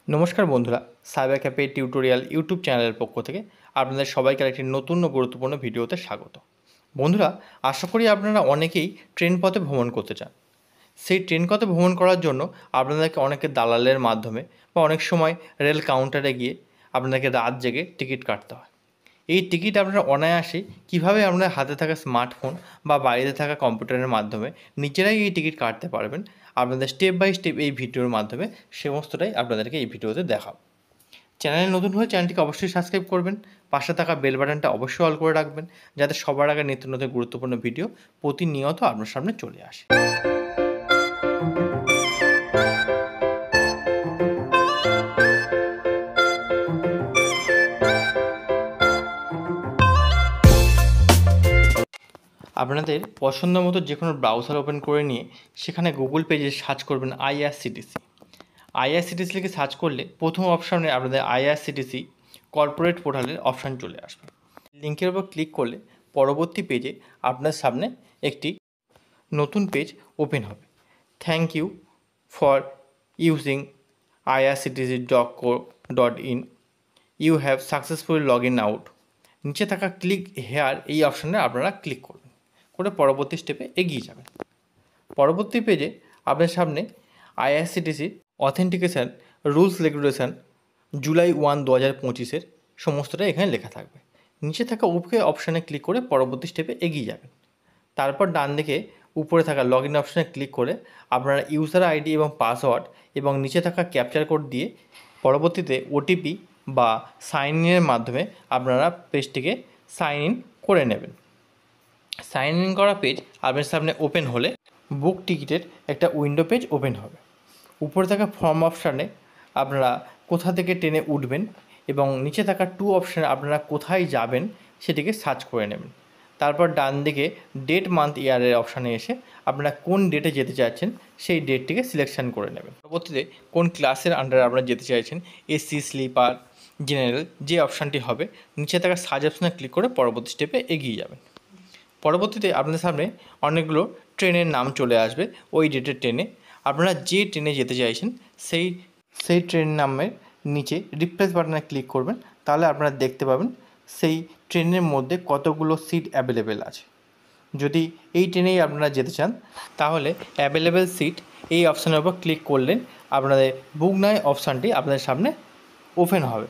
নমস্কার বন্ধুরা, cyber cafe tutorial YouTube চ্যানেলের পক্ষ থেকে আপনাদের সবাইকে একটি নতুন ও গুরুত্বপূর্ণ ভিডিওতে স্বাগত। বন্ধুরা, আশা করি আপনারা অনেকেই ট্রেন পথে ভ্রমণ করতে চান। সেই ট্রেন পথে ভ্রমণ করার জন্য আপনাদেরকে অনেকে দালালের মাধ্যমে বা অনেক সময় রেল কাউন্টারে গিয়ে আপনাদেরকে রাত জেগে টিকিট কাটতে হয়। এই টিকিট আপনারা অনায়াসেই কীভাবে আপনার হাতে থাকা স্মার্টফোন বা বাড়িতে থাকা কম্পিউটারের মাধ্যমে নিজেরাই এই টিকিট কাটতে পারবেন, আপনাদের স্টেপ বাই স্টেপ এই ভিডিওর মাধ্যমে সমস্তটাই আপনাদেরকে এই ভিডিওতে দেখাবো। চ্যানেলে নতুন হয়ে চ্যানেলটিকে অবশ্যই সাবস্ক্রাইব করবেন, পাশে থাকা বেল বাটনটা অবশ্যই অল করে রাখবেন, যাতে সবার আগে নিত্য নতুন গুরুত্বপূর্ণ ভিডিও প্রতিনিয়ত আপনার সামনে চলে আসে। আপনাদের পছন্দ মতো যে কোনো ব্রাউজার ওপেন করে নিয়ে সেখানে গুগল পেজে সার্চ করবেন আইআরসিটিসি। আইআরসিটিসি লিখে সার্চ করলে প্রথম অপশানে আপনাদের আইআরসিটিসি কর্পোরেট পোর্টালের অপশান চলে আসবে। লিঙ্কের উপর ক্লিক করলে পরবর্তী পেজে আপনার সামনে একটি নতুন পেজ ওপেন হবে। Thank you for using irctc.co.in, you have successfully log in out. নিচে থাকা ক্লিক হেয়ার এই অপশানে আপনারা ক্লিক করবেন, করে পরবর্তী স্টেপে এগিয়ে যাবেন। পরবর্তী পেজে আপনার সামনে IRCTC authentication rules regulation July 1, 2025 সমস্তটাই এখানে লেখা থাকবে। নিচে থাকা ওকে অপশানে ক্লিক করে পরবর্তী স্টেপে এগিয়ে যাবেন। তারপর ডান দিকে উপরে থাকা লগ ইন অপশানে ক্লিক করে আপনারা ইউজার আইডি এবং পাসওয়ার্ড এবং নিচে থাকা ক্যাপচার কোড দিয়ে পরবর্তীতে ওটিপি বা সাইন ইনের মাধ্যমে আপনারা পেজটিকে সাইন ইন করে নেবেন। সাইন ইন করা পেজ আপনার সামনে ওপেন হলে বুক টিকিটের একটা উইন্ডো পেজ ওপেন হবে। উপরে থাকা ফর্ম অপশানে আপনারা কোথা থেকে ট্রেনে উঠবেন এবং নিচে থাকা টু অপশানে আপনারা কোথায় যাবেন সেটিকে সার্চ করে নেবেন। তারপর ডান দিকে ডেট মান্থ ইয়ারের অপশানে এসে আপনারা কোন ডেটে যেতে চাচ্ছেন সেই ডেটটিকে সিলেকশন করে নেবেন। পরবর্তীতে কোন ক্লাসের আন্ডারে আপনারা যেতে চাইছেন, এসি, স্লিপার, জেনারেল, যে অপশানটি হবে নিচে থাকা সার্চ অপশানে ক্লিক করে পরবর্তী স্টেপে এগিয়ে যাবেন। পরবর্তীতে আপনাদের সামনে অনেকগুলো ট্রেনের নাম চলে আসবে। ওই ডেটের ট্রেনে আপনারা যে ট্রেনে যেতে চাইছেন সেই ট্রেন নামের নিচে রিপ্লেস বাটনে ক্লিক করবেন, তাহলে আপনারা দেখতে পাবেন সেই ট্রেনের মধ্যে কতগুলো সিট অ্যাভেলেবেল আছে। যদি এই ট্রেনেই আপনারা যেতে চান তাহলে অ্যাভেলেবেল সিট এই অপশানের উপর ক্লিক করলেন আপনাদের বুক নাও অপশানটি আপনাদের সামনে ওপেন হবে।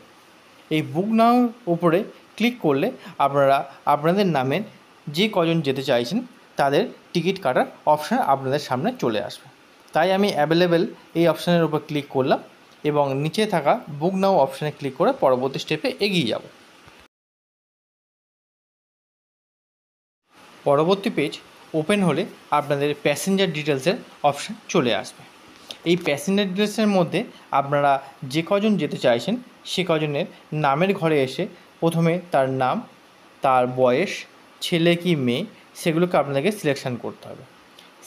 এই বুক নাও উপরে ক্লিক করলে আপনারা আপনাদের নামের যে কজন যেতে চাইছেন তাদের টিকিট কাটার অপশান আপনাদের সামনে চলে আসবে। তাই আমি অ্যাভেলেবেল এই অপশানের উপর ক্লিক করলাম এবং নিচে থাকা বুক নাও অপশানে ক্লিক করে পরবর্তী স্টেপে এগিয়ে যাব। পরবর্তী পেজ ওপেন হলে আপনাদের প্যাসেঞ্জার ডিটেলসের অপশান চলে আসবে। এই প্যাসেঞ্জার ডিটেলসের মধ্যে আপনারা যে কজন যেতে চাইছেন সে কজনের নামের ঘরে এসে প্রথমে তার নাম, তার বয়স, ছেলে কি মেয়ে, সেগুলোকে আপনাদেরকে সিলেকশান করতে হবে।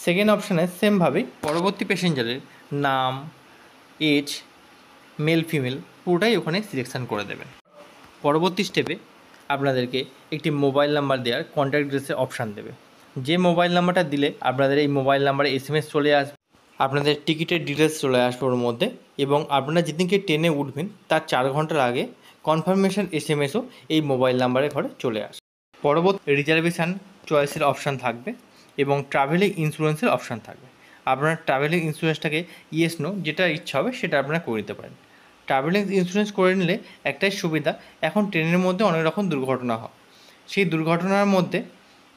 সেকেন্ড অপশানে সেমভাবেই পরবর্তী প্যাসেঞ্জারের নাম, এজ, মেল ফিমেল পুরোটাই ওখানে সিলেকশান করে দেবেন। পরবর্তী স্টেপে আপনাদেরকে একটি মোবাইল নাম্বার দেওয়ার কন্ট্যাক্ট ডিটেলসের অপশান দেবে। যে মোবাইল নাম্বারটা দিলে আপনাদের এই মোবাইল নাম্বারে SMS চলে আসবে, আপনাদের টিকিটের ডিটেলস চলে আসবে ওর মধ্যে, এবং আপনারা যেদিনকে ট্রেনে উঠবেন তার 4 ঘন্টার আগে কনফার্মেশন SMSও এই মোবাইল নাম্বারের ঘরে চলে আসবে। পরবর্তী রিজার্ভেশান চয়েসের অপশান থাকবে এবং ট্রাভেলিং ইন্স্যুরেন্সের অপশান থাকবে। আপনারা ট্রাভেলিং ইন্স্যুরেন্সটাকে ইয়েস নো যেটা ইচ্ছা হবে সেটা আপনারা করে নিতে পারেন। ট্রাভেলিং ইন্স্যুরেন্স করে নিলে একটাই সুবিধা, এখন ট্রেনের মধ্যে অনেক রকম দুর্ঘটনা হয়। সেই দুর্ঘটনার মধ্যে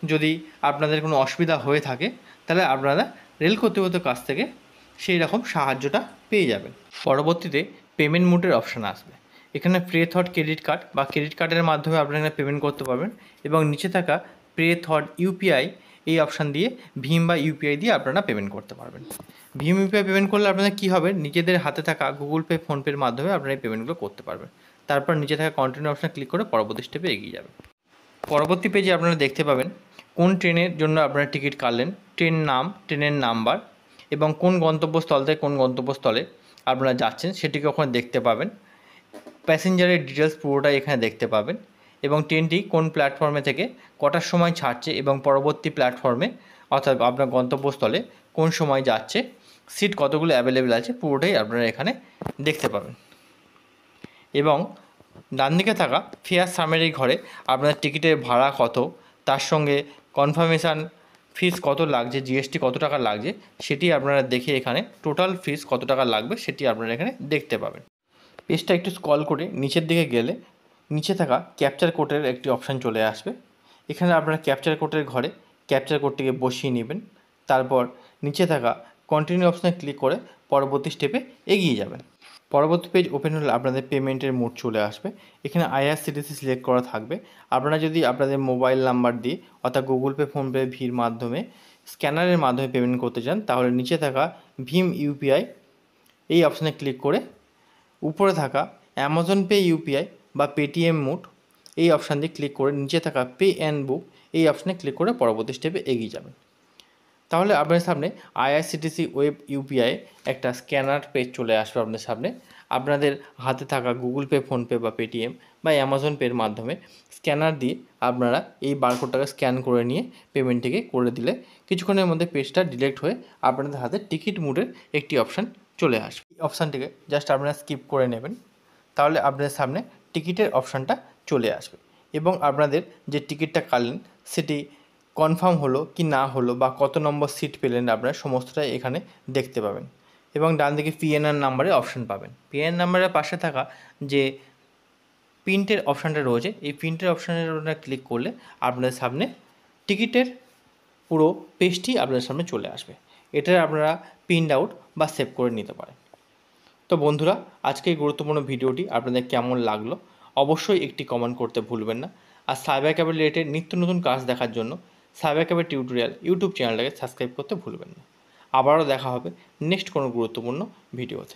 যদি আপনাদের কোনো অসুবিধা হয়ে থাকে তাহলে আপনারা রেল কর্তৃপক্ষের কাছ থেকে সেই রকম সাহায্যটা পেয়ে যাবেন। পরবর্তীতে পেমেন্ট মোডের অপশান আসবে। এখানে পে থ্রু ক্রেডিট কার্ড বা ক্রেডিট কার্ডের মাধ্যমে আপনারা পেমেন্ট করতে পারবেন এবং নিচে থাকা পে থ্রু UPI এই অপশান দিয়ে ভীম বা UPI দিয়ে আপনারা পেমেন্ট করতে পারবেন। ভীম UPI পেমেন্ট করলে আপনাদের কী হবে, নিজেদের হাতে থাকা গুগল পে, ফোনপের মাধ্যমে আপনারা এই পেমেন্টগুলো করতে পারবেন। তারপর নিচে থাকা কন্টিনিউ অপশানে ক্লিক করে পরবর্তী স্টেপে এগিয়ে যাবেন। পরবর্তী পেজে আপনারা দেখতে পাবেন কোন ট্রেনের জন্য আপনারা টিকিট কাটলেন, ট্রেন নাম, ট্রেনের নাম্বার এবং কোন গন্তব্যস্থল থেকে কোন গন্তব্যস্থলে আপনারা যাচ্ছেন সেটিকে ওখানে দেখতে পাবেন। প্যাসেঞ্জারের ডিটেলস পুরোটাই এখানে দেখতে পাবেন এবং ট্রেনটি কোন প্ল্যাটফর্মে থেকে কটার সময় ছাড়ছে এবং পরবর্তী প্ল্যাটফর্মে অর্থাৎ আপনার গন্তব্যস্থলে কোন সময় যাচ্ছে, সিট কতগুলো অ্যাভেলেবেল আছে পুরোটাই আপনারা এখানে দেখতে পাবেন। এবং ডান দিকে থাকা ফেয়ার সামারি ঘরে আপনার টিকিটের ভাড়া কত, তার সঙ্গে কনফার্মেশান ফিস কত লাগছে, জিএসটি কত টাকা লাগছে, সেটি আপনারা দেখে এখানে টোটাল ফিস কত টাকা লাগবে সেটি আপনারা এখানে দেখতে পাবেন। পেজটা একটু স্ক্রল করে নিচের দিকে গেলে নিচে থাকা ক্যাপচার কোডের একটি অপশান চলে আসবে। এখানে আপনারা ক্যাপচার কোডের ঘরে ক্যাপচার কোডটিকে বসিয়ে নেবেন। তারপর নিচে থাকা কন্টিনিউ অপশানে ক্লিক করে পরবর্তী স্টেপে এগিয়ে যাবেন। পরবর্তী পেজ ওপেন হলে আপনাদের পেমেন্টের মোড চলে আসবে। এখানে আইআরসিটিসি সিলেক্ট করা থাকবে। আপনারা যদি আপনাদের মোবাইল নাম্বার দিয়ে অর্থাৎ গুগল পে, ফোনপে, ভির মাধ্যমে স্ক্যানারের মাধ্যমে পেমেন্ট করতে চান তাহলে নিচে থাকা ভীম ইউপিআই এই অপশানে ক্লিক করে উপরে থাকা অ্যামাজন পে ইউপিআই বা পেটিএম মোড এই অপশান দিয়ে ক্লিক করে নিচে থাকা পে অ্যান্ড বুক এই অপশানে ক্লিক করে পরবর্তী স্টেপে এগিয়ে যাবেন। তাহলে আপনার সামনে আইআরসিটিসি ওয়েব ইউপিআই একটা স্ক্যানার পেজ চলে আসবে আপনাদের সামনে। আপনাদের হাতে থাকা গুগল পে, ফোনপে বা পেটিএম বা অ্যামাজন পের মাধ্যমে স্ক্যানার দিয়ে আপনারা এই বারকোডটাকে স্ক্যান করে নিয়ে পেমেন্টটিকে করে দিলে কিছুক্ষণের মধ্যে পেজটা ডিলেক্ট হয়ে আপনাদের হাতে টিকিট মোডের একটি অপশান চলে আসবে। এই অপশানটিকে জাস্ট আপনারা স্কিপ করে নেবেন, তাহলে আপনাদের সামনে টিকিটের অপশানটা চলে আসবে এবং আপনাদের যে টিকিটটা কাটলেন সেটি কনফার্ম হলো কি না হলো বা কত নম্বর সিট পেলেন আপনারা সমস্তটাই এখানে দেখতে পাবেন। এবং ডান দিকে পিএনআর নাম্বারের অপশান পাবেন। পিএনআর নাম্বারের পাশে থাকা যে প্রিন্টের অপশানটা রয়েছে এই প্রিন্টের অপশানের উপরে ক্লিক করলে আপনাদের সামনে টিকিটের পুরো পেজটি আপনাদের সামনে চলে আসবে। এটা আপনারা প্রিন্ট আউট বা সেভ করে নিতে পারেন। তো বন্ধুরা, আজকে এই গুরুত্বপূর্ণ ভিডিওটি আপনাদের কেমন লাগলো অবশ্যই একটি কমেন্ট করতে ভুলবেন না। আর সাইবার ক্যাফে রিলেটেড নিত্য নতুন কাজ দেখার জন্য সাইবার ক্যাফে টিউটোরিয়াল ইউটিউব চ্যানেলটাকে সাবস্ক্রাইব করতে ভুলবেন না। আবারও দেখা হবে নেক্সট কোনো গুরুত্বপূর্ণ ভিডিওতে।